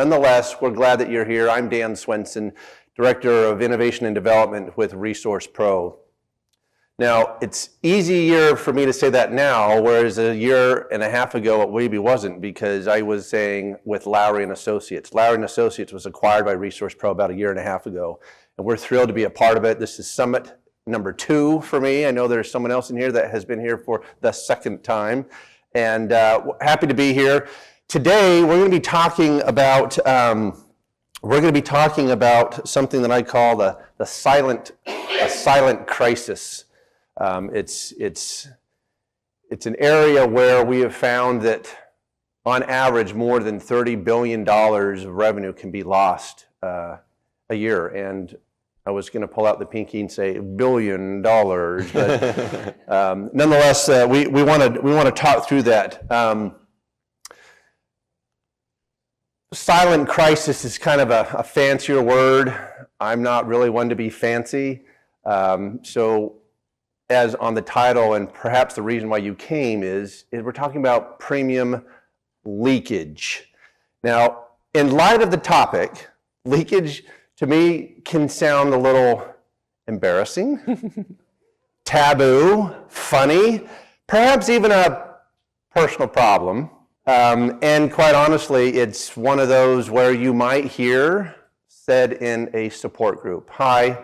nonetheless, we're glad that you're here. I'm Dan Swensen, Director of Innovation and Development with ReSource Pro. Now, it's easier for me to say that now, whereas a year and a half ago it maybe wasn't, because I was saying with Lowry and Associates. Lowry and Associates was acquired by ReSource Pro about a year and a half ago, and we're thrilled to be a part of it. This is Summit number 2 for me. I know there's someone else in here that has been here for the second time, and happy to be here. Today, we're going to be talking about something that I call the silent crisis. It's an area where we have found that on average more than $30 billion of revenue can be lost a year. And I was going to pull out the pinky and say $1 billion, but nonetheless, we want to talk through that. Silent crisis is kind of a fancier word. I'm not really one to be fancy, so. As on the title, and perhaps the reason why you came is we're talking about premium leakage. Now, in light of the topic, leakage to me can sound a little embarrassing, taboo, funny, perhaps even a personal problem. And quite honestly, it's one of those where you might hear said in a support group, "Hi,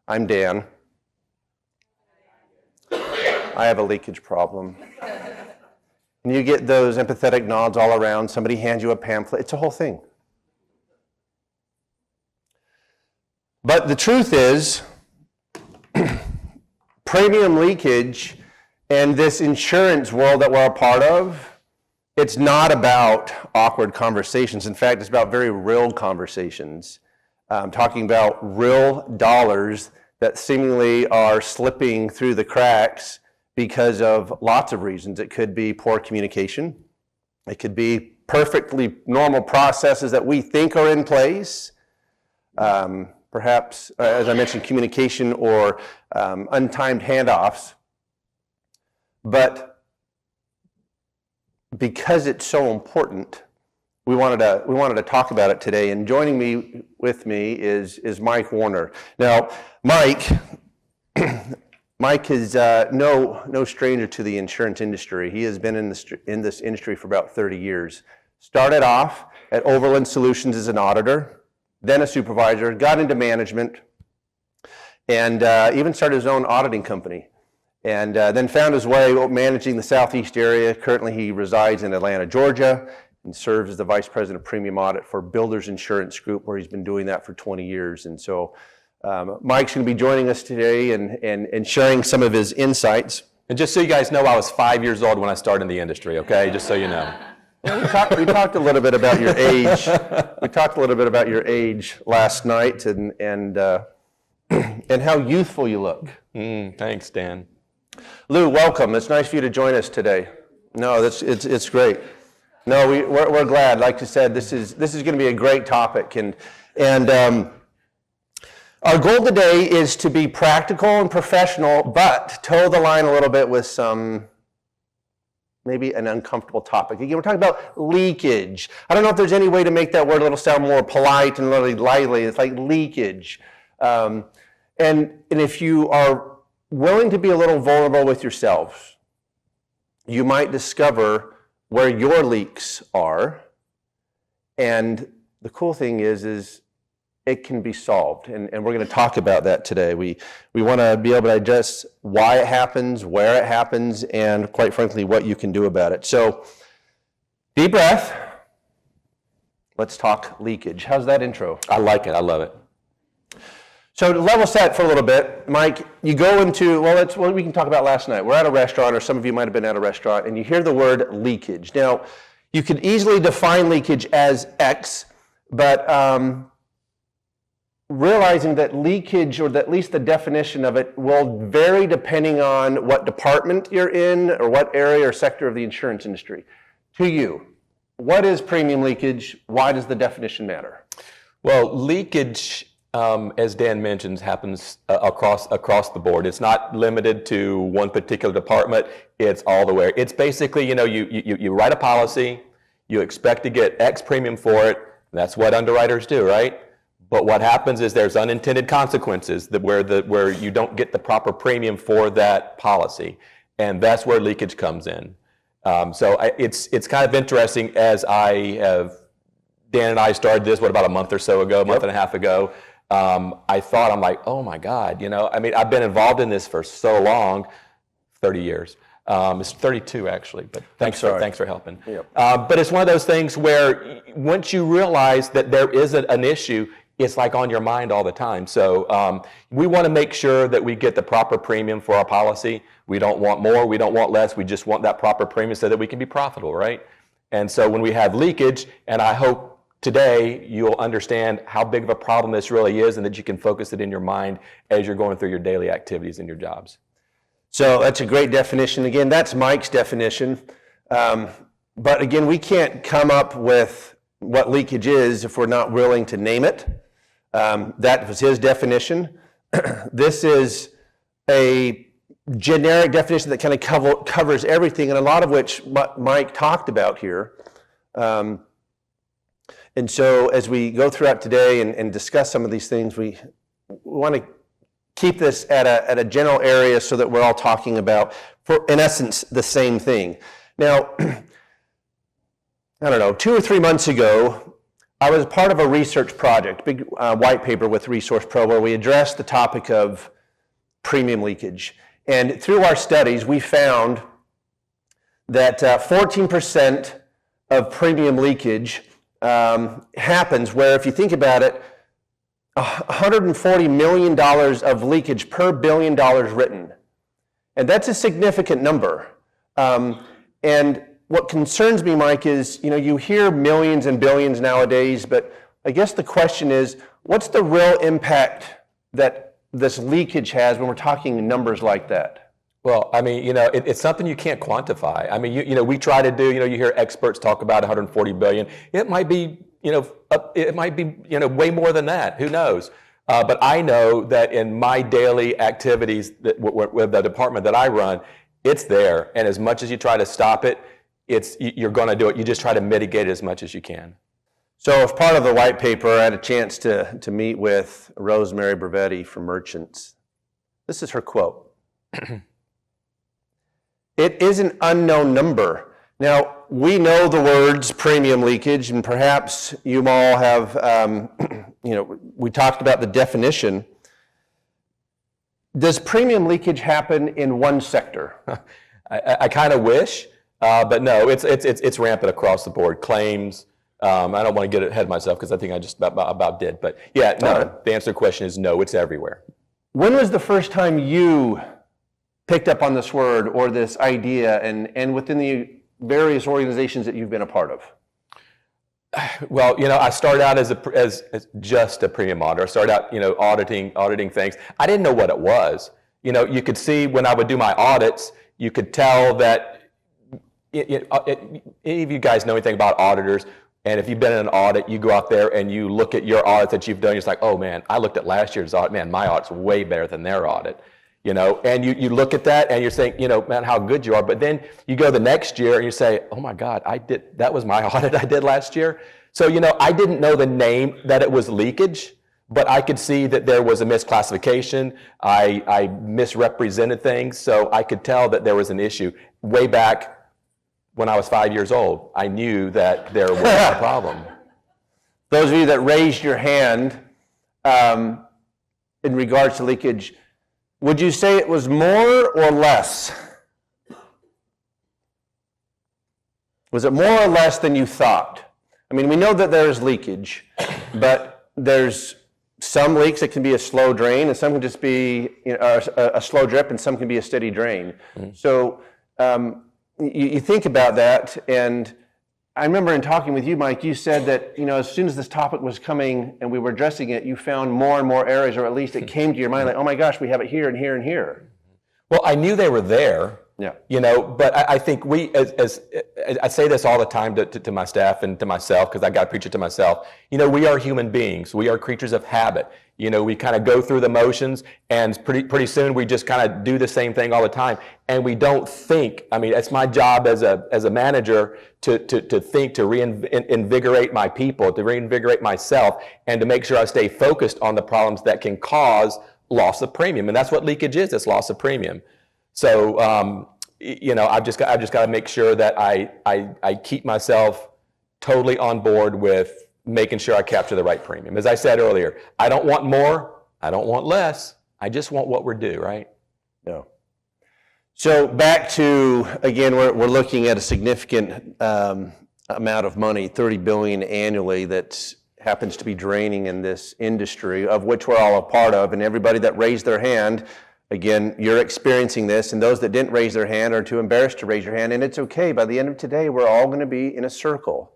I'm Dan. I have a leakage problem." And you get those empathetic nods all around. Somebody hands you a pamphlet. It's a whole thing. But the truth is, premium leakage and this insurance world that we're a part of, it's not about awkward conversations. In fact, it's about very real conversations. Talking about real dollars that seemingly are slipping through the cracks because of lots of reasons. It could be poor communication. It could be perfectly normal processes that we think are in place. Perhaps, as I mentioned, communication or untimed handoffs. But because it's so important, we wanted to talk about it today. And joining with me is Mike Warner. Now, Mike is no stranger to the insurance industry. He has been in this industry for about 30 years. Started off at Overland Solutions as an auditor, then a supervisor, got into management, and even started his own auditing company. And then found his way managing the Southeast area. Currently he resides in Atlanta, Georgia, and serves as the Vice President of Premium Audit for Builders Insurance Group, where he's been doing that for 20 years. And so Mike's going to be joining us today and sharing some of his insights. And just so you guys know, I was 5 years old when I started in the industry, okay? Just so you know. Yeah, we talked a little bit about your age. We talked a little bit about your age last night and how youthful you look. Thanks, Dan. Lou, welcome. It's nice for you to join us today. No, it's great. No, we're glad. Like you said, this is going to be a great topic, and our goal today is to be practical and professional, but toe the line a little bit with some maybe an uncomfortable topic. Again, we're talking about leakage. I don't know if there's any way to make that word a little sound more polite and really lightly. It's like leakage, and if you are willing to be a little vulnerable with yourselves, you might discover where your leaks are, and the cool thing is it can be solved, and we're going to talk about that today. We want to be able to address why it happens, where it happens, and quite frankly, what you can do about it. So, deep breath. Let's talk leakage. How's that intro? I like it. I love it. So to level set for a little bit, Mike, you go into, well, we can talk about last night. We're at a restaurant, or some of you might have been at a restaurant, and you hear the word leakage. Now, you could easily define leakage as X, but realizing that leakage, or at least the definition of it, will vary depending on what department you're in or what area or sector of the insurance industry. To you, what is premium leakage? Why does the definition matter? Well, leakage, as Dan mentions, happens across the board. It's not limited to one particular department. It's all the way. It's basically, you write a policy, you expect to get X premium for it, That's what underwriters do, right? But what happens is there's unintended consequences where you don't get the proper premium for that policy, and that's where leakage comes in. It's kind of interesting. Dan and I started this about a month or so ago, a month and a half ago. I'm like, oh my God, I've been involved in this for so long, 30 years. It's 32 actually, but thanks for helping. Yep. But it's one of those things where once you realize that there is an issue, it's like on your mind all the time. So we want to make sure that we get the proper premium for our policy. We don't want more, we don't want less, we just want that proper premium so that we can be profitable, right? And so when we have leakage, and I hope today you'll understand how big of a problem this really is and that you can focus it in your mind as you're going through your daily activities and your jobs. So that's a great definition. Again, that's Mike's definition. But again, we can't come up with what leakage is if we're not willing to name it. That was his definition. This is a generic definition that kind of covers everything, and a lot of which Mike talked about here. And so as we go throughout today and discuss some of these things, we want to keep this at a general area so that we're all talking about, in essence, the same thing. Now, I don't know, 2 or 3 months ago, I was part of a research project, big white paper with ReSource Pro, where we addressed the topic of premium leakage. And through our studies, we found that 14% of premium leakage happens where, if you think about it, $140 million of leakage per $1 billion written. And that's a significant number. And what concerns me, Mike, is, you hear millions and billions nowadays, but I guess the question is, what's the real impact that this leakage has when we're talking numbers like that? Well, it's something you can't quantify. We try to do, you hear experts talk about 140 billion. It might be, way more than that. Who knows? But I know that in my daily activities with the department that I run, it's there. And as much as you try to stop it, you're going to do it. You just try to mitigate it as much as you can. So as part of the white paper, I had a chance to meet with Rosemary Brevetti from Merchants. This is her quote. It is an unknown number. Now, we know the words premium leakage, and perhaps you all have, we talked about the definition. Does premium leakage happen in one sector? I kind of wish, but no, it's rampant across the board. Claims. I don't want to get ahead of myself because I think I just about did. But yeah, no, the answer to the question is no, it's everywhere. When was the first time you picked up on this word or this idea, and within the various organizations that you've been a part of? Well, I started out as just a premium auditor. I started out, auditing things. I didn't know what it was. You could see when I would do my audits, you could tell that, any of you guys know anything about auditors, and if you've been in an audit, you go out there and you look at your audit that you've done, it's like, oh man, I looked at last year's audit, man, my audit's way better than their audit. And you look at that and you're saying, man, how good you are. But then you go the next year and you say, oh my God, that was my audit I did last year. So, I didn't know the name that it was leakage, but I could see that there was a misclassification. I misrepresented things. So I could tell that there was an issue. Way back when I was 5 years old, I knew that there was a problem. Those of you that raised your hand in regards to leakage, would you say it was more or less? Was it more or less than you thought? We know that there's leakage, but there's some leaks that can be a slow drain, and some can just be a slow drip, and some can be a steady drain. Mm-hmm. So you think about that, and I remember in talking with you, Mike, you said that, as soon as this topic was coming and we were addressing it, you found more and more areas, or at least it came to your mind like, oh my gosh, we have it here and here and here. Well, I knew they were there, yeah. But I think we, as I say this all the time to my staff and to myself, because I got to preach it to myself. We are human beings. We are creatures of habit. We kind of go through the motions, and pretty soon we just kind of do the same thing all the time, and we don't think. I mean, it's my job as a manager to think, to reinvigorate my people, to reinvigorate myself, and to make sure I stay focused on the problems that can cause loss of premium, and that's what leakage is. It's loss of premium. So, I've just got to make sure that I keep myself totally on board with making sure I capture the right premium. As I said earlier, I don't want more, I don't want less, I just want what we're due, right? No. So back to, again, we're looking at a significant amount of money, $30 billion annually, that happens to be draining in this industry, of which we're all a part of, and everybody that raised their hand, again, you're experiencing this, and those that didn't raise their hand are too embarrassed to raise your hand, and it's okay. By the end of today, we're all going to be in a circle,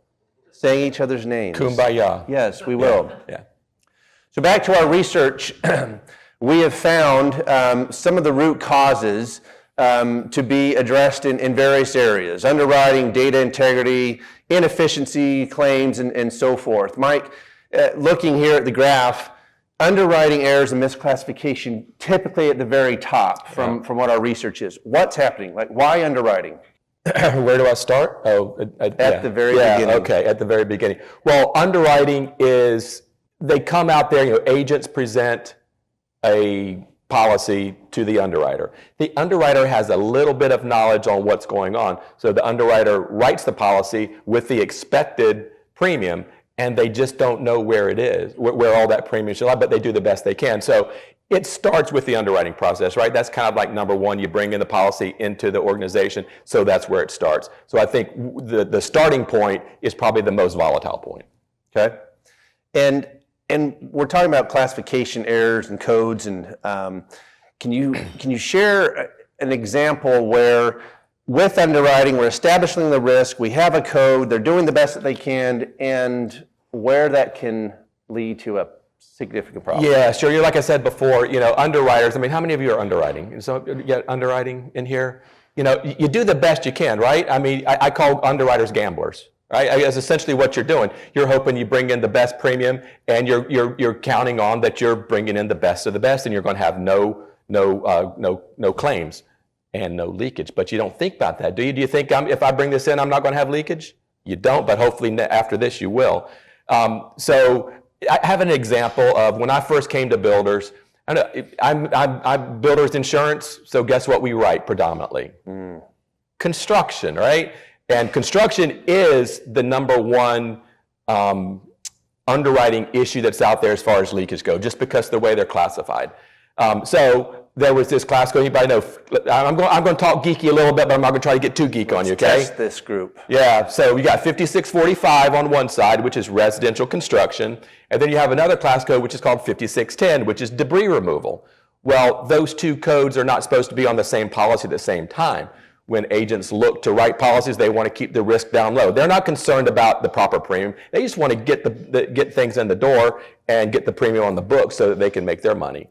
saying each other's names. Kumbaya. Yes, we will. Yeah. So back to our research, we have found some of the root causes to be addressed in various areas: underwriting, data integrity, inefficiency claims, and so forth. Mike, looking here at the graph, underwriting errors and misclassification typically at the very top from what our research is. What's happening? Like, why underwriting? Where do I start? At the very beginning. Okay, at the very beginning. Well, underwriting is, they come out there, agents present a policy to the underwriter. The underwriter has a little bit of knowledge on what's going on. So the underwriter writes the policy with the expected premium, and they just don't know where it is, where all that premium should lie, but they do the best they can. So it starts with the underwriting process, right? That's kind of like number one. You bring in the policy into the organization, so that's where it starts. So I think the starting point is probably the most volatile point. Okay. And we're talking about classification errors and codes, and can you share an example where, with underwriting, we're establishing the risk, we have a code, they're doing the best that they can, and where that can lead to a significant problem? Yeah, sure. Like I said before, underwriters, I mean, how many of you are underwriting? So you got underwriting in here? You do the best you can, right? I mean, I call underwriters gamblers, right? That's essentially what you're doing. You're hoping you bring in the best premium, and you're counting on that you're bringing in the best of the best, and you're going to have no claims and no leakage. But you don't think about that, do you? Do you think if I bring this in, I'm not going to have leakage? You don't, but hopefully after this you will. So I have an example of when I first came to Builders. I'm Builders Insurance, so guess what we write predominantly? Construction, right? And construction is the number one underwriting issue that's out there as far as leakage go, just because of the way they're classified. So there was this class code. Anybody know? I'm going to talk geeky a little bit, but I'm not going to try to get too geek on you, okay? Test this group. Yeah, so you got 5645 on one side, which is residential construction, and then you have another class code which is called 5610, which is debris removal. Well, those two codes are not supposed to be on the same policy at the same time. When agents look to write policies, they want to keep the risk down low. They're not concerned about the proper premium. They just want to get things in the door and get the premium on the book so that they can make their money.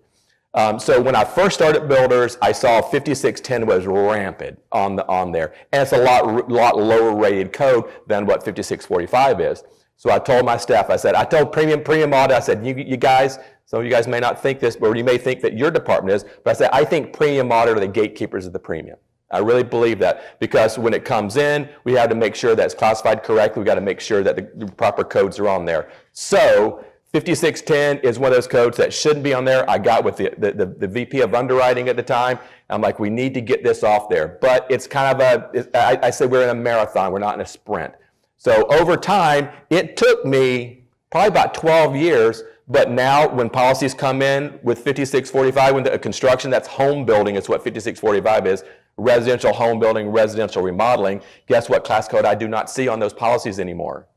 So when I first started Builders, I saw 5610 was rampant on there, and it's a lot lower rated code than what 5645 is. So I told my staff, I told Premium Audit, I said, you guys, some of you guys may not think this, but you may think that your department is, but I said, I think Premium Audit are the gatekeepers of the premium. I really believe that, because when it comes in, we have to make sure that it's classified correctly. We got to make sure that the proper codes are on there. So 5610 is one of those codes that shouldn't be on there. I got with the VP of underwriting at the time. I'm like, we need to get this off there. But it's kind of I say we're in a marathon. We're not in a sprint. So over time, it took me probably about 12 years. But now when policies come in with 5645, when the construction, that's home building is what 5645 is. Residential home building, residential remodeling. Guess what class code I do not see on those policies anymore?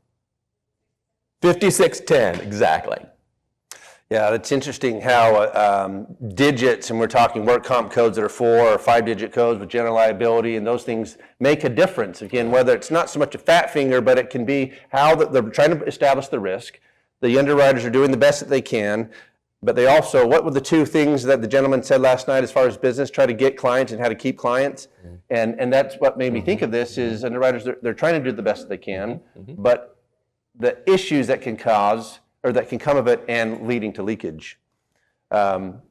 5610, exactly. Yeah, it's interesting how digits, and we're talking work comp codes that are 4 or 5-digit codes with general liability, and those things make a difference. Again, whether it's not so much a fat finger, but it can be how they're trying to establish the risk. The underwriters are doing the best that they can. But they also, what were the two things that the gentleman said last night as far as business, try to get clients and how to keep clients? And that's what made me think of this is underwriters, they're trying to do the best they can, but the issues that can cause, or that can come of it and leading to leakage. After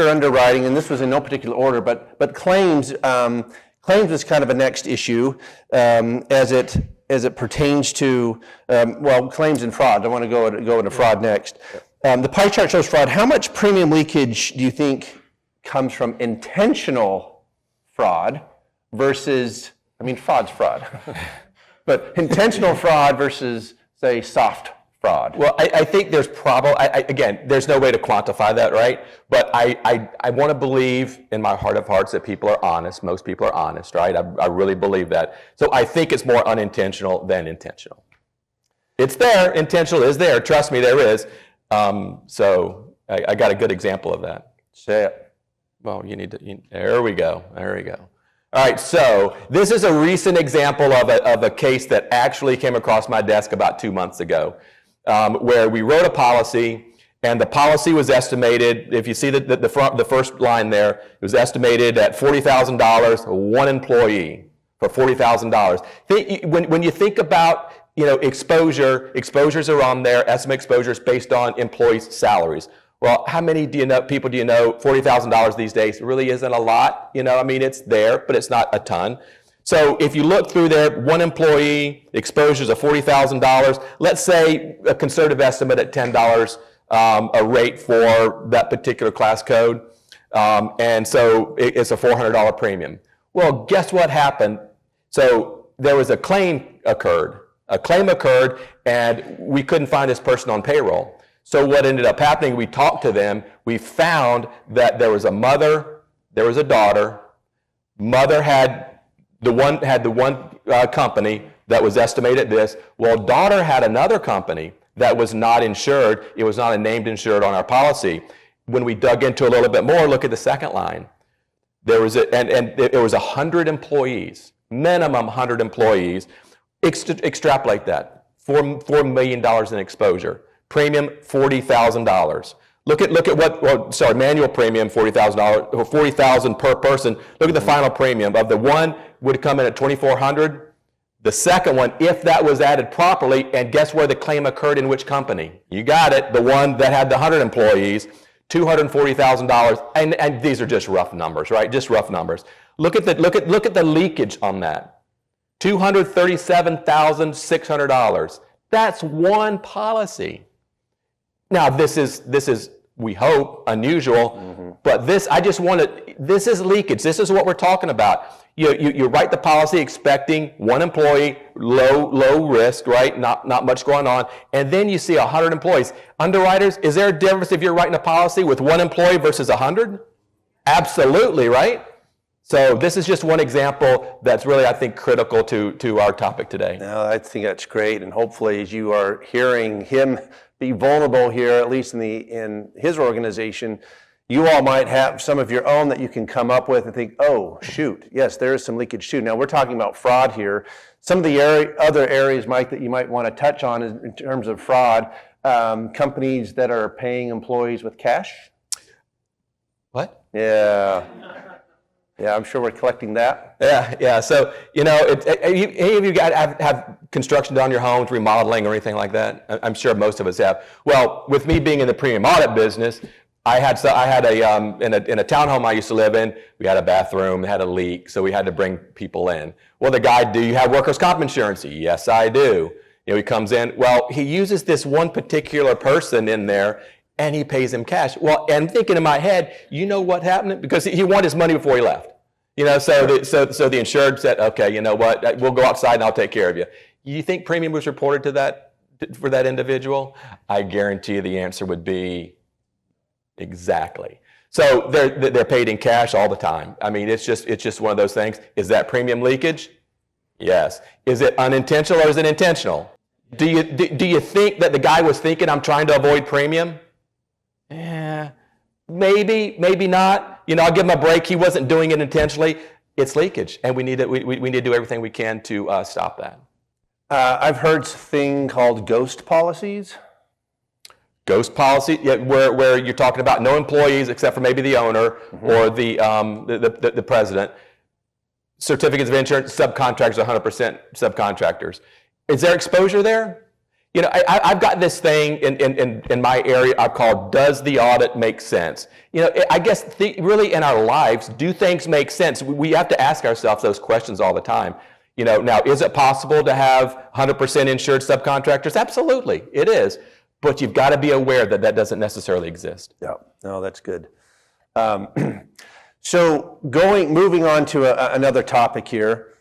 underwriting, and this was in no particular order, but claims, claims is kind of a next issue as it pertains to, claims and fraud. I want to go into fraud next. The pie chart shows fraud. How much premium leakage do you think comes from intentional fraud versus, fraud's fraud, but intentional fraud versus, say, soft fraud? Well, I think there's probably, again, there's no way to quantify that, right? But I want to believe in my heart of hearts that people are honest. Most people are honest, right? I really believe that. So I think it's more unintentional than intentional. It's there. Intentional is there. Trust me, there is. So I got a good example of that. Say it. Well, there we go. All right, so this is a recent example of a case that actually came across my desk about 2 months ago, where we wrote a policy, and the policy was estimated, if you see the first line there, it was estimated at $40,000, one employee for $40,000. When you think about exposures are on there, estimate exposures based on employees' salaries. Well, how many people do you know, $40,000 these days really isn't a lot, it's there, but it's not a ton. So if you look through there, one employee, exposures of $40,000, let's say a conservative estimate at $10 a rate for that particular class code, and so it's a $400 premium. Well, guess what happened? So there was a claim occurred, and we couldn't find this person on payroll. So what ended up happening, we talked to them, we found that there was a mother, there was a daughter. Mother had the one company that was estimated at this. Well, daughter had another company that was not insured. It was not a named insured on our policy. When we dug into a little bit more, look at the second line. There was it was 100 employees, minimum 100 employees. Extrapolate that, $4 million in exposure. Premium, $40,000. Look at manual premium, $40,000, or $40,000 per person. Look at the final premium of the one would come in at $2,400. The second one, if that was added properly, and guess where the claim occurred in which company? You got it, the one that had the 100 employees, $240,000, and these are just rough numbers, right? Just rough numbers. Look at the leakage on that. $237,600. That's one policy. Now, this is, we hope, unusual, but this is leakage. This is what we're talking about. You write the policy expecting one employee, low risk, right? Not much going on, and then you see 100 employees. Underwriters, is there a difference if you're writing a policy with one employee versus 100? Absolutely, right? So this is just one example that's really, I think, critical to our topic today. No, I think that's great, and hopefully as you are hearing him be vulnerable here, at least in his organization, you all might have some of your own that you can come up with and think, oh, shoot, yes, there is some leakage too. Now, we're talking about fraud here. Some of the other areas, Mike, that you might want to touch on in terms of fraud, companies that are paying employees with cash. What? Yeah, I'm sure we're collecting that. Yeah. So, any of you guys have construction done on your homes, remodeling or anything like that? I'm sure most of us have. Well, with me being in the premium audit business, I had in a townhome I used to live in, we had a bathroom, had a leak, so we had to bring people in. Well, the guy, do you have workers' comp insurance? Yes, I do. He comes in. Well, he uses this one particular person in there, and he pays him cash. Well, and thinking in my head, you know what happened? Because he wanted his money before he left. So the insured said, okay, you know what? We'll go outside and I'll take care of you. You think premium was reported for that individual? I guarantee you the answer would be exactly. So they're paid in cash all the time. It's just one of those things. Is that premium leakage? Yes. Is it unintentional or is it intentional? Do you think that the guy was thinking, I'm trying to avoid premium? Yeah, maybe not. I'll give him a break. He wasn't doing it intentionally. It's leakage, and we need to do everything we can to stop that. I've heard a thing called ghost policies. Ghost policy, yeah, where you're talking about no employees except for maybe the owner or the president. Certificates of insurance, subcontractors, 100% subcontractors. Is there exposure there? You know, I've got this thing in my area I've called, does the audit make sense? You know, I guess really in our lives, do things make sense? We have to ask ourselves those questions all the time. You know, now, is it possible to have 100% insured subcontractors? Absolutely, it is. But you've got to be aware that that doesn't necessarily exist. Yeah, no, that's good. So moving on to another topic here,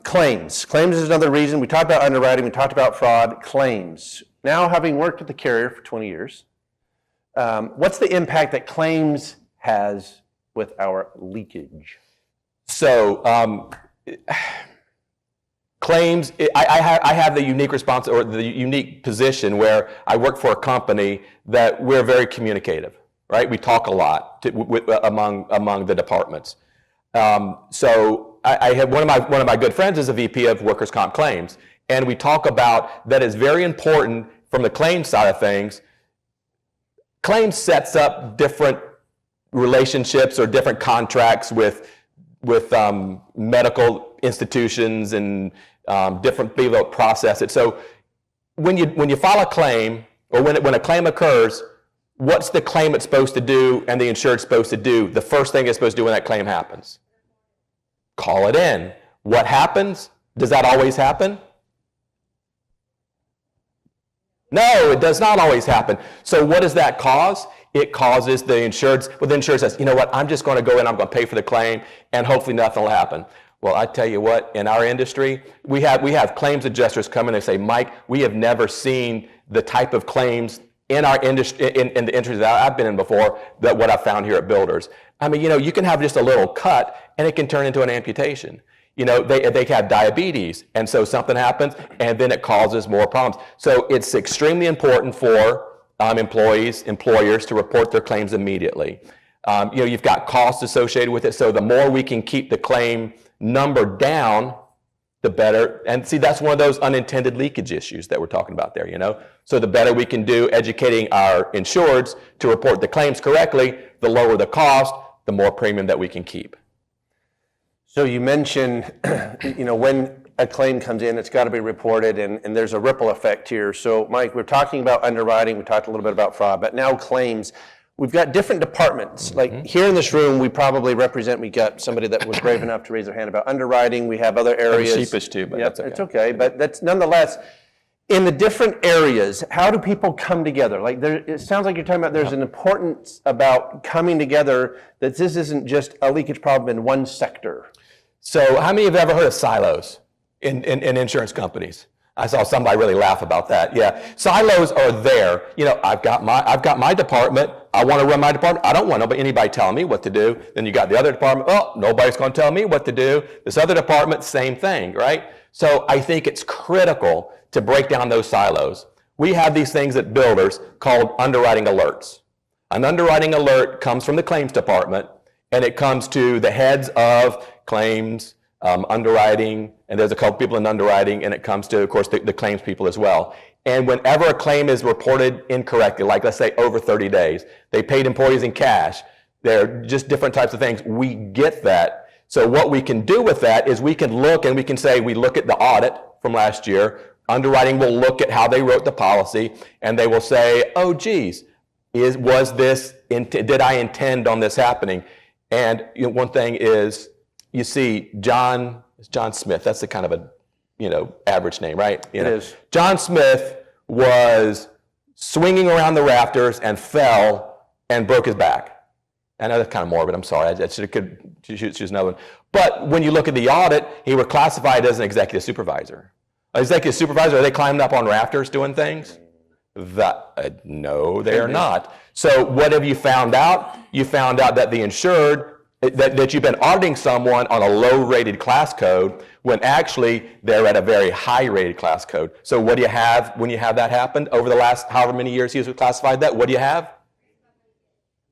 claims. Claims is another reason. We talked about underwriting, we talked about fraud, claims. Now, having worked at the carrier for 20 years, what's the impact that claims has with our leakage? So, claims, I have the unique or the unique position where I work for a company that we're very communicative, right? We talk a lot among the departments. So I have one of my good friends is a VP of workers' comp claims, and we talk about that is very important from the claims side of things. Claims sets up different relationships or different contracts with medical institutions and different people that process it. So when you file a claim, or when a claim occurs, what's the claimant supposed to do and the insured supposed to do? The first thing it's supposed to do when that claim happens? Call it in. What happens? Does that always happen? No, it does not always happen. So what does that cause? It causes the insured, well, the insured says, you know what, I'm just going to go in, I'm going to pay for the claim, and hopefully nothing will happen. Well, I tell you what, in our industry, we have claims adjusters come in and say, Mike, we have never seen the type of claims in our industry, in the industry that I've been in before, that what I found here at Builders. I mean, you know, you can have just a little cut, and it can turn into an amputation. You know, they have diabetes, and so something happens, and then it causes more problems. So it's extremely important for employers to report their claims immediately. You know, you've got costs associated with it, so the more we can keep the claim number down, the better. And see, that's one of those unintended leakage issues that we're talking about there, you know. So the better we can do educating our insureds to report the claims correctly, the lower the cost, the more premium that we can keep. So you mentioned, you know, when a claim comes in, it's got to be reported, and there's a ripple effect here. So, Mike, we're talking about underwriting, we talked a little bit about fraud, but now claims. We've got different departments. Like here in this room, we probably represent, we got somebody that was brave enough to raise their hand about underwriting. We have other areas. I'm sheepish too, but yep, that's okay. It's okay, but that's nonetheless, in the different areas, how do people come together? Like it sounds like you're talking about there's an importance about coming together, that this isn't just a leakage problem in one sector. So how many have ever heard of silos in insurance companies? I saw somebody really laugh about that. Yeah, silos are there. You know, I've got my department. I want to run my department. I don't want anybody telling me what to do. Then you got the other department. Oh, nobody's going to tell me what to do. This other department, same thing, right? So I think it's critical to break down those silos. We have these things at Builders called underwriting alerts. An underwriting alert comes from the claims department, and it comes to the heads of claims, underwriting, and there's a couple people in underwriting, and it comes to, of course, the claims people as well. And whenever a claim is reported incorrectly, like let's say over 30 days, they paid employees in cash, they're just different types of things, we get that. So what we can do with that is we can look and we can say, we look at the audit from last year, underwriting will look at how they wrote the policy, and they will say, oh geez, did I intend on this happening? And you know, one thing is, you see, John Smith, that's the kind of a, you know, average name, right? You know, it is. John Smith was swinging around the rafters and fell and broke his back. I know that's kind of morbid, I'm sorry, I should have choose another one. But when you look at the audit, he was classified as an executive supervisor. An executive supervisor, are they climbing up on rafters doing things? No, they are not. So what have you found out? You found out that the insured, that you've been auditing someone on a low-rated class code when actually they're at a very high-rated class code. So what do you have when you have that happen? Over the last however many years he's classified that, what do you have?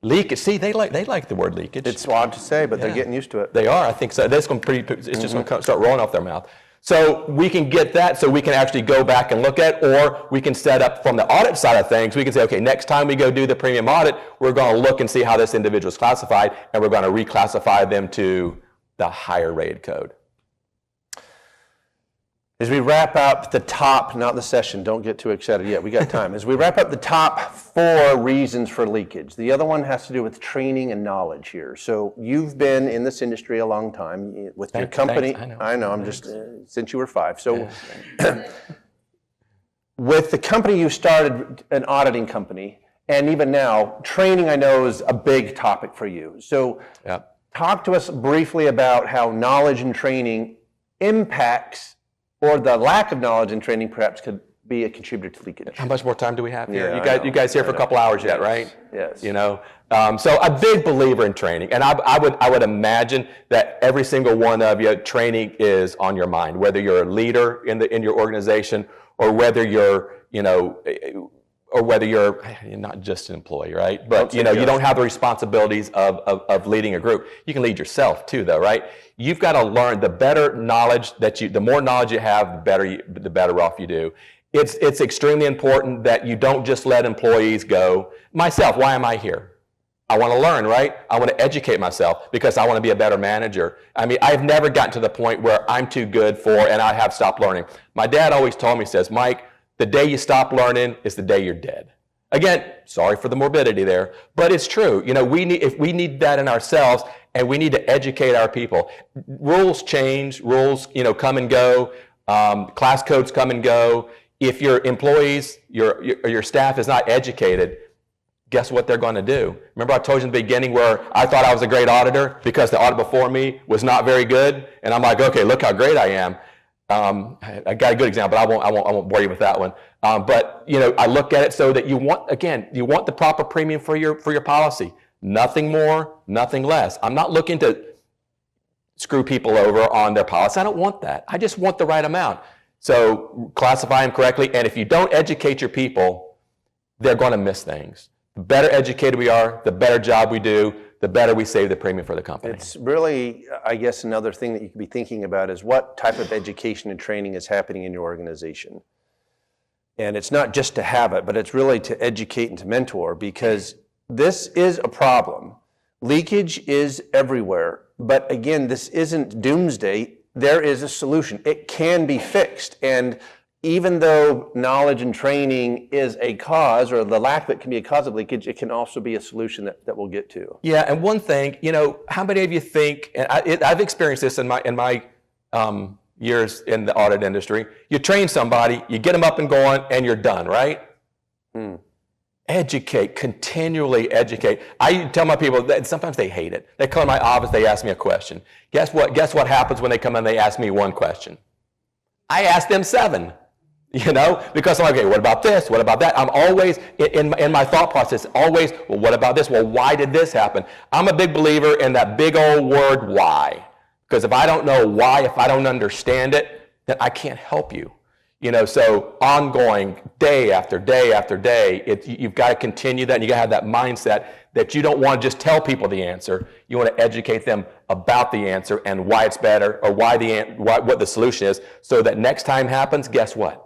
Leakage. See, they like the word leakage. It's odd to say, but they're getting used to it. They are, I think so. It's just going to start rolling off their mouth. So we can get that so we can actually go back and look at, or we can set up from the audit side of things, we can say, okay, next time we go do the premium audit, we're going to look and see how this individual is classified, and we're going to reclassify them to the higher rated code. As we wrap up the top, not the session, don't get too excited yet, we got time. As we wrap up the top 4 reasons for leakage, the other one has to do with training and knowledge here. So you've been in this industry a long time with your company. I know, I'm just, since you were 5. So with the company you started, an auditing company, and even now, training I know is a big topic for you. So talk to us briefly about how knowledge and training impacts, or the lack of knowledge and training perhaps could be a contributor to leakage. How much more time do we have here? Yeah, you guys here for a couple hours yet, right? Yes. You know, so a big believer in training, and I would imagine that every single one of you, training is on your mind, whether you're a leader in your organization, or whether you're, you know, or whether you're not just an employee, right? But you know, you don't have the responsibilities of leading a group. You can lead yourself too, though, right? You've got to learn. The better knowledge the more knowledge you have, the better off you do. It's extremely important that you don't just let employees go. Myself, why am I here? I want to learn, right? I want to educate myself because I want to be a better manager. I mean, I've never gotten to the point where I'm too good for, and I have stopped learning. My dad always told me, says, Mike, the day you stop learning is the day you're dead. Again, sorry for the morbidity there, but it's true. You know, we need that in ourselves, and we need to educate our people. Rules change, rules, you know, come and go, class codes come and go. If your employees, your staff is not educated, guess what they're going to do? Remember I told you in the beginning where I thought I was a great auditor because the audit before me was not very good, and I'm like, okay, look how great I am. I got a good example, but I won't bore you with that one. But you know, I look at it so that you want the proper premium for your policy. Nothing more, nothing less. I'm not looking to screw people over on their policy. I don't want that. I just want the right amount. So classify them correctly, and if you don't educate your people, they're going to miss things. The better educated we are, the better job we do, the better we save the premium for the company. It's really, I guess, another thing that you could be thinking about is what type of education and training is happening in your organization. And it's not just to have it, but it's really to educate and to mentor, because this is a problem. Leakage is everywhere. But again, this isn't doomsday. There is a solution. It can be fixed. And even though knowledge and training is a cause, or the lack of it can be a cause of leakage, it can also be a solution that we'll get to. Yeah, and one thing, you know, how many of you think, and I've experienced this in my years in the audit industry, you train somebody, you get them up and going, and you're done, right? Educate, continually educate. I tell my people that sometimes they hate it. They come in my office, they ask me a question. Guess what happens when they come in, they ask me one question? I ask them 7. You know, because I'm like, okay, what about this? What about that? I'm always, in my thought process, always, well, what about this? Well, why did this happen? I'm a big believer in that big old word, why. Because if I don't know why, if I don't understand it, then I can't help you. You know, so ongoing, day after day after day, you've got to continue that, and you got to have that mindset that you don't want to just tell people the answer. You want to educate them about the answer and why it's better, or what the solution is, so that next time happens, guess what?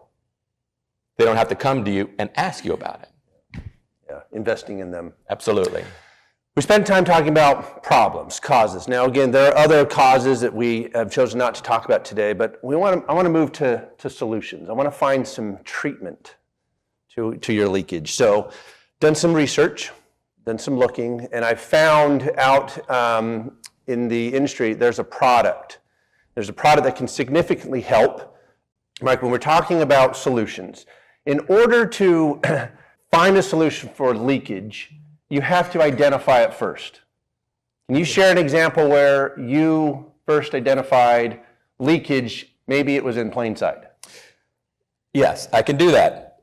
They don't have to come to you and ask you about it. Yeah, investing in them. Absolutely. We spent time talking about problems, causes. Now, again, there are other causes that we have chosen not to talk about today, but I want to move to solutions. I want to find some treatment to your leakage. So, done some research, done some looking, and I found out in the industry there's a product. There's a product that can significantly help. Mike, when we're talking about solutions, in order to find a solution for leakage, you have to identify it first. Can you share an example where you first identified leakage? Maybe it was in plain sight. Yes, I can do that.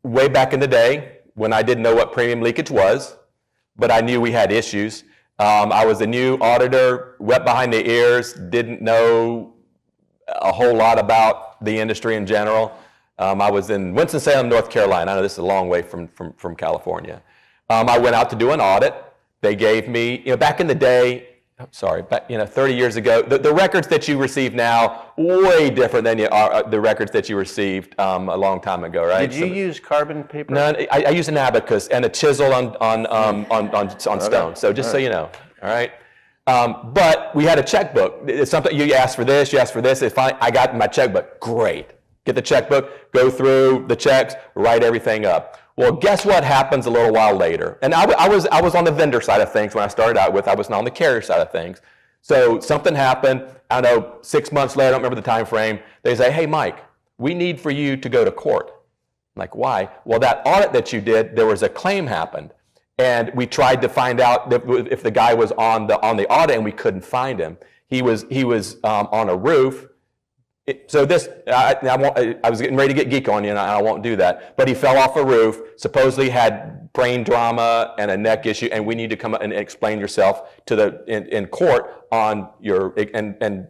Way back in the day, when I didn't know what premium leakage was, but I knew we had issues. I was a new auditor, wet behind the ears, didn't know a whole lot about the industry in general. I was in Winston-Salem, North Carolina. I know this is a long way from California. I went out to do an audit. They gave me, you know, back in the day, I'm sorry, but 30 years ago, the records that you receive now, way different than the records that you received a long time ago, right? Did you use carbon paper? No, I use an abacus and a chisel on stone. So just so you know, all right. But we had a checkbook. It's something you asked for this, you asked for this. It's fine. I got my checkbook. Great. Get the checkbook, go through the checks, write everything up. Well, guess what happens a little while later? And I was on the vendor side of things when I started out with. I was not on the carrier side of things. So something happened. I don't know, 6 months later, I don't remember the time frame. They say, hey, Mike, we need for you to go to court. I'm like, why? Well, that audit that you did, there was a claim happened. And we tried to find out if the guy was on the audit, and we couldn't find him. He was on a roof. So this, I was getting ready to get geek on you, and I won't do that. But he fell off a roof, supposedly had brain trauma and a neck issue, and we need to come and explain yourself to in court on your and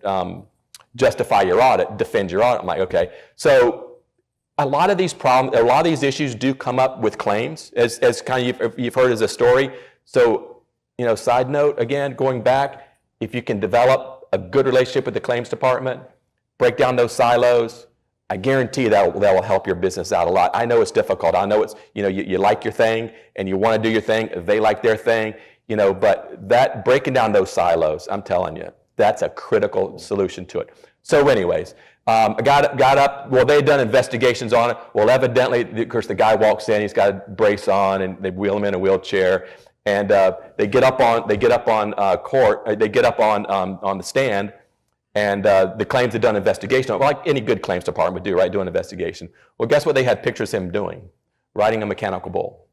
justify your audit, defend your audit. I'm like, okay. So a lot of these problems, a lot of these issues do come up with claims, as kind of you've heard as a story. So side note again, going back, if you can develop a good relationship with the claims department, break down those silos, I guarantee that will help your business out a lot. I know it's difficult. I know it's, you like your thing and you want to do your thing. They like their thing, but that breaking down those silos, I'm telling you, that's a critical solution to it. So anyways, I got up, well, they had done investigations on it. Well, evidently, of course, the guy walks in, he's got a brace on, and they wheel him in a wheelchair. And they get up on the stand. And the claims had done investigation, like any good claims department would do, right? Do an investigation. Well, guess what they had pictures of him doing? Riding a mechanical bull.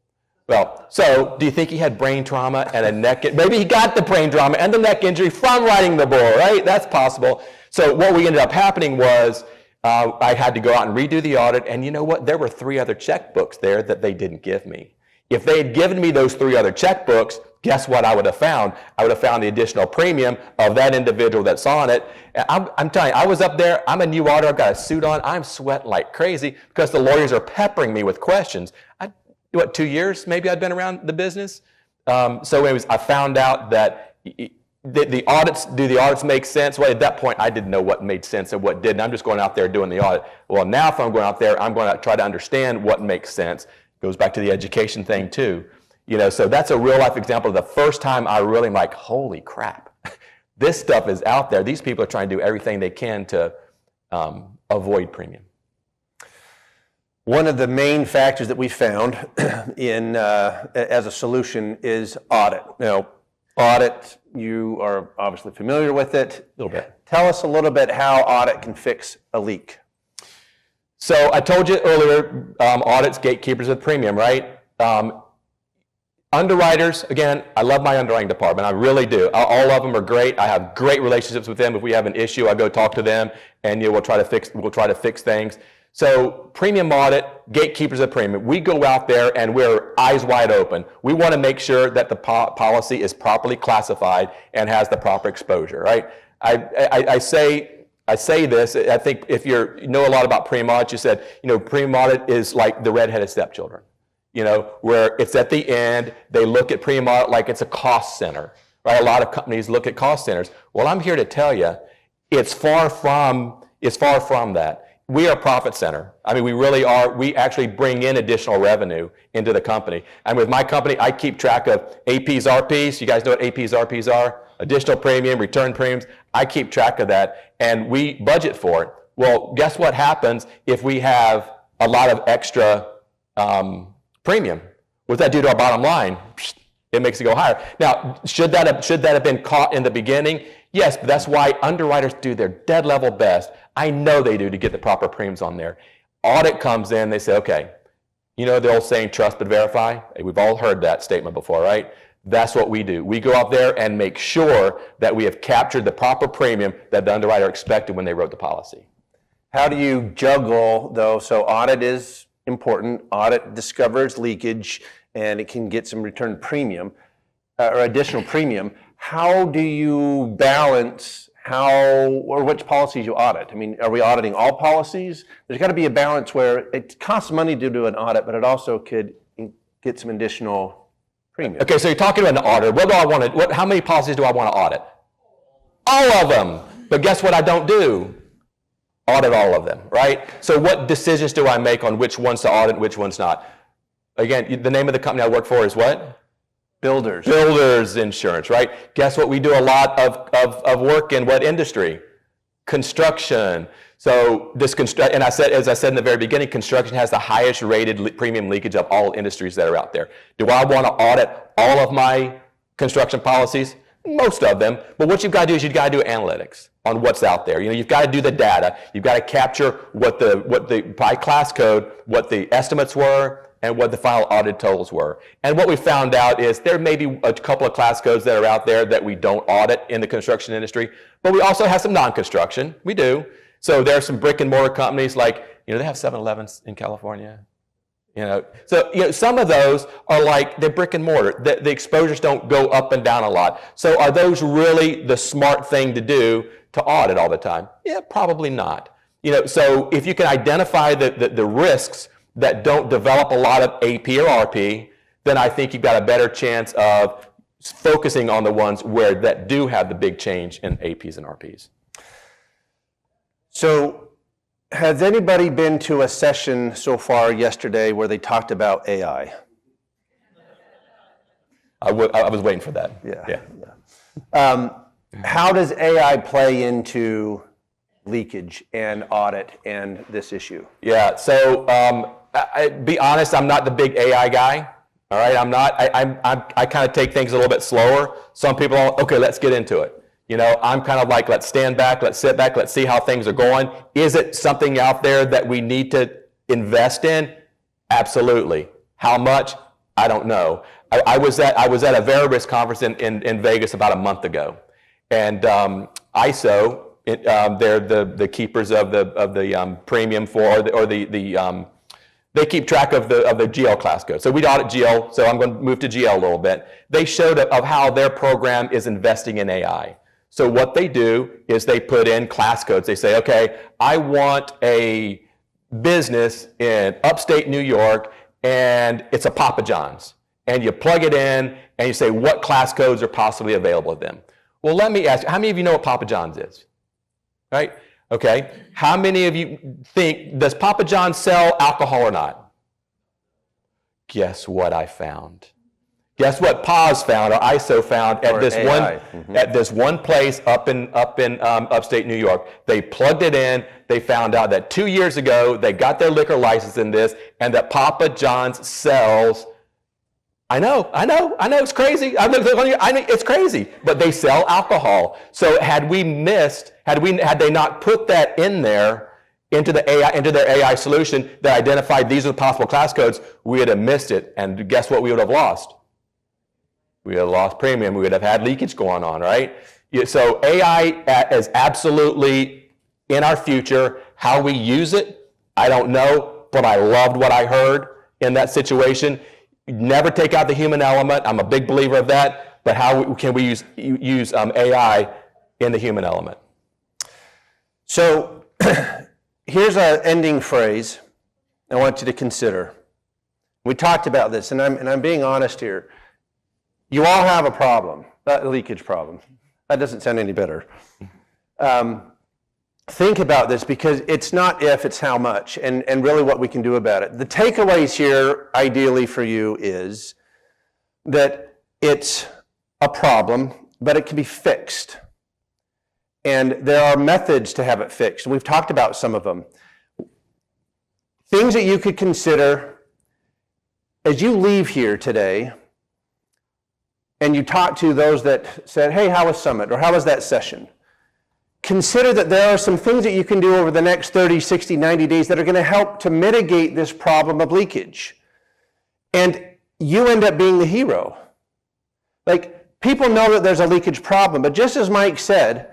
Well, so do you think he had brain trauma and a neck? Maybe he got the brain trauma and the neck injury from riding the bull, right? That's possible. So what we ended up happening was I had to go out and redo the audit. And you know what? There were 3 other checkbooks there that they didn't give me. If they had given me those 3 other checkbooks, guess what I would have found? I would have found the additional premium of that individual that's on it. I'm telling you, I was up there, I'm a new auditor, I've got a suit on, I'm sweating like crazy because the lawyers are peppering me with questions. 2 years maybe I'd been around the business? So anyways, I found out that the audits make sense? Well, at that point, I didn't know what made sense and what didn't. I'm just going out there doing the audit. Well, now if I'm going out there, I'm going to try to understand what makes sense. Goes back to the education thing too. So that's a real life example of the first time I really am like, holy crap, this stuff is out there. These people are trying to do everything they can to avoid premium. One of the main factors that we found as a solution is audit. Now, audit, you are obviously familiar with it. A little bit. Tell us a little bit how audit can fix a leak. So I told you earlier, audits, gatekeepers with premium, right? Underwriters, again, I love my underwriting department. I really do. All of them are great. I have great relationships with them. If we have an issue, I go talk to them, and we'll try to fix things. So premium audit, gatekeepers of premium, we go out there and we're eyes wide open. We want to make sure that the policy is properly classified and has the proper exposure, right? I say this, I think if you know a lot about premium audit, you said, premium audit is like the redheaded stepchildren. Where it's at the end, they look at premium audit like it's a cost center, right? A lot of companies look at cost centers. Well, I'm here to tell you, it's far from that. We are a profit center. I mean, we really are. We actually bring in additional revenue into the company. And with my company, I keep track of APs, RPs. You guys know what APs, RPs are? Additional premium, return premiums. I keep track of that, and we budget for it. Well, guess what happens if we have a lot of extra premium? What does that do to our bottom line? It makes it go higher. Now, should that have been caught in the beginning? Yes, but that's why underwriters do their dead level best. I know they do to get the proper premiums on there. Audit comes in, they say, okay, the old saying, trust but verify? We've all heard that statement before, right? That's what we do. We go out there and make sure that we have captured the proper premium that the underwriter expected when they wrote the policy. How do you juggle, though? So audit is important. Audit discovers leakage, and it can get some return premium or additional premium. How do you balance which policies you audit? I mean, are we auditing all policies? There's got to be a balance where it costs money to do an audit, but it also could get some additional premium. Okay, so you're talking about an audit. What do I want to? How many policies do I want to audit? All of them. But guess what I don't do? Audit all of them, right? So what decisions do I make on which ones to audit and which ones not? Again, the name of the company I work for is what? Builders. Builders Insurance, right? Guess what? We do a lot of work in what industry? Construction. So this and as I said in the very beginning, construction has the highest rated premium leakage of all industries that are out there. Do I want to audit all of my construction policies? Most of them. But what you've got to do is you've got to do analytics on what's out there. You've got to do the data. You've got to capture what the by class code, what the estimates were, and what the final audit totals were. And what we found out is there may be a couple of class codes that are out there that we don't audit in the construction industry, but we also have some non-construction. We do. So there are some brick and mortar companies like, they have 7-Elevens in California. So some of those are like they're brick and mortar. The exposures don't go up and down a lot. So are those really the smart thing to do to audit all the time? Yeah, probably not. So if you can identify the risks that don't develop a lot of AP or RP, then I think you've got a better chance of focusing on the ones that do have the big change in APs and RPs. So has anybody been to a session so far yesterday where they talked about AI? I was waiting for that. Yeah. How does AI play into leakage and audit and this issue? Yeah, so be honest, I'm not the big AI guy. All right, I'm not. I kind of take things a little bit slower. Some people are, okay, let's get into it. I'm kind of like, let's stand back, let's sit back, let's see how things are going. Is it something out there that we need to invest in? Absolutely. How much? I don't know. I was at a Veritas conference in Vegas about a month ago, and ISO, they're the keepers of the premium they keep track of the GL class code. So we audit GL, so I'm going to move to GL a little bit. They showed of how their program is investing in AI. So what they do is they put in class codes. They say, okay, I want a business in upstate New York, and it's a Papa John's. And you plug it in, and you say, what class codes are possibly available to them? Well, let me ask you, how many of you know what Papa John's is? Right? Okay. How many of you think, does Papa John's sell alcohol or not? Guess what I found? Guess what PAWS found or ISO found at this one place up in upstate New York? They plugged it in. They found out that 2 years ago they got their liquor license in this, and that Papa John's sells. I know, it's crazy. It's crazy, but they sell alcohol. So had they not put that in there into their AI solution that identified these are the possible class codes, we would have missed it. And guess what we would have lost? We would have lost premium. We would have had leakage going on, right? So AI is absolutely in our future. How we use it, I don't know, but I loved what I heard in that situation. Never take out the human element. I'm a big believer of that. But how can we use AI in the human element? So here's an ending phrase I want you to consider. We talked about this, and I'm being honest here. You all have a problem, a leakage problem. That doesn't sound any better. Think about this, because it's not if, it's how much, and really what we can do about it. The takeaways here, ideally for you, is that it's a problem, but it can be fixed. And there are methods to have it fixed. We've talked about some of them. Things that you could consider as you leave here today, and you talk to those that said, hey, how was Summit, or how was that session? Consider that there are some things that you can do over the next 30, 60, 90 days that are going to help to mitigate this problem of leakage. And you end up being the hero. Like, people know that there's a leakage problem, but just as Mike said,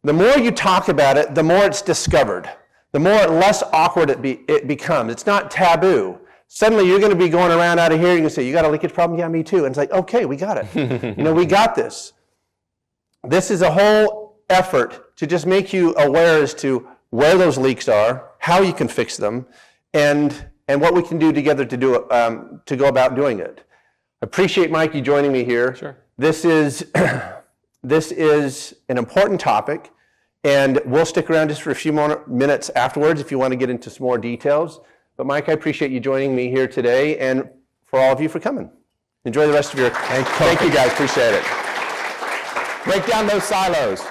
the more you talk about it, the more it's discovered, the more less awkward it becomes. It's not taboo. Suddenly you're going to be going around out of here, you're going to say, you got a leakage problem? Yeah, me too. And it's like, okay, we got it. We got this. This is a whole effort to just make you aware as to where those leaks are, how you can fix them, and what we can do together to do it, to go about doing it. I appreciate, Mike, you joining me here. Sure. This is This is an important topic, and we'll stick around just for a few more minutes afterwards if you want to get into some more details. But Mike, I appreciate you joining me here today, and for all of you for coming. Enjoy the rest of your... Thank you guys, appreciate it. Break down those silos.